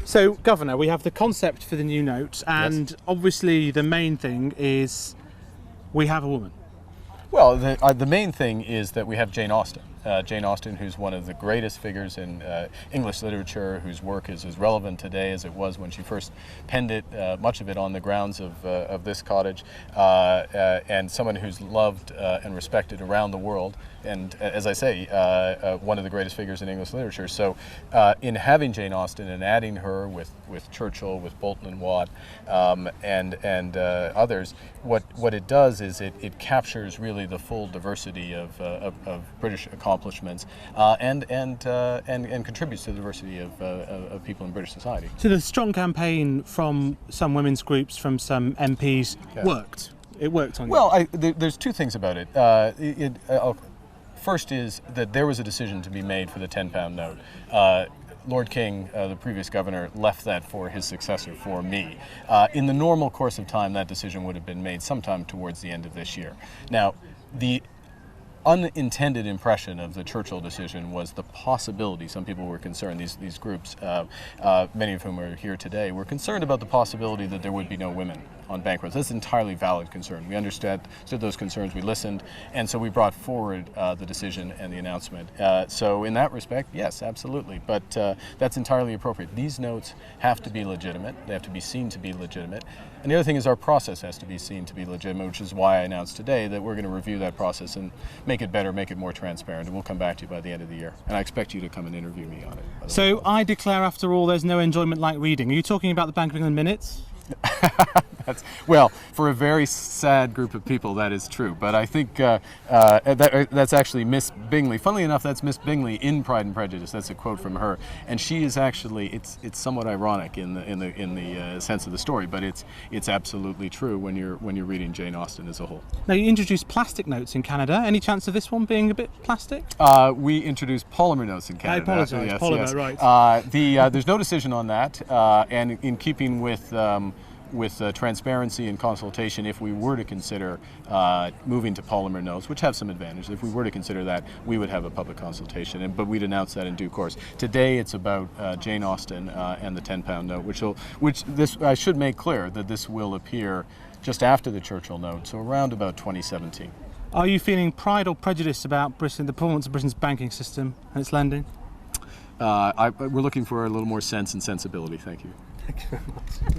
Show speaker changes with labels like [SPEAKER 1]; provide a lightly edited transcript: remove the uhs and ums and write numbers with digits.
[SPEAKER 1] So, Governor, we have the concept for the new note, and obviously the main thing is we have a woman.
[SPEAKER 2] Well, the main thing is that we have Jane Austen. Jane Austen, who's one of the greatest figures in English literature, whose work is as relevant today as it was when she first penned it, much of it on the grounds of this cottage, and someone who's loved and respected around the world, and as I say, one of the greatest figures in English literature. So in having Jane Austen and adding her with Churchill, with Bolton and Watt, and others, what it does is it captures really the full diversity of British accomplishments and contributes to the diversity of people in British society.
[SPEAKER 1] So the strong campaign from some women's groups, from some MPs, worked. It worked on you.
[SPEAKER 2] Well, there's two things about it. First is that there was a decision to be made for the £10 note. Lord King, the previous governor, left that for his successor, for me. In the normal course of time, that decision would have been made sometime towards the end of this year. Now, the unintended impression of the Churchill decision was the possibility, some people were concerned, these groups, many of whom are here today, were concerned about the possibility that there would be no women on bank runs. That's an entirely valid concern. We understood those concerns, we listened, and so we brought forward the decision and the announcement. So in that respect, yes, absolutely, but that's entirely appropriate. These notes have to be legitimate, they have to be seen to be legitimate, and the other thing is our process has to be seen to be legitimate, which is why I announced today that we're going to review that process and make it better, make it more transparent, and we'll come back to you by the end of the year. And I expect you to come and interview me on it.
[SPEAKER 1] So I declare, after all, there's no enjoyment like reading. Are you talking about the Bank of England minutes?
[SPEAKER 2] Well, for a very sad group of people, that is true. But I think that's actually Miss Bingley. Funnily enough, that's Miss Bingley in Pride and Prejudice. That's a quote from her, and she is actually it's somewhat ironic in the sense of the story, but it's absolutely true when you're reading Jane Austen as a whole.
[SPEAKER 1] Now, you introduced plastic notes in Canada. Any chance of this one being a bit plastic?
[SPEAKER 2] We introduced polymer notes in Canada.
[SPEAKER 1] I apologise.
[SPEAKER 2] Yes,
[SPEAKER 1] polymer,
[SPEAKER 2] yes.
[SPEAKER 1] Right.
[SPEAKER 2] There's no decision on that, and in keeping with transparency and consultation, if we were to consider moving to polymer notes, which have some advantages, if we were to consider that, we would have a public consultation, but we'd announce that in due course. Today it's about Jane Austen and the £10 note, which I should make clear that this will appear just after the Churchill note, so around about 2017.
[SPEAKER 1] Are you feeling pride or prejudice about the performance of Britain's banking system and its lending?
[SPEAKER 2] We're looking for a little more sense and sensibility. Thank you.
[SPEAKER 1] Thank you very much.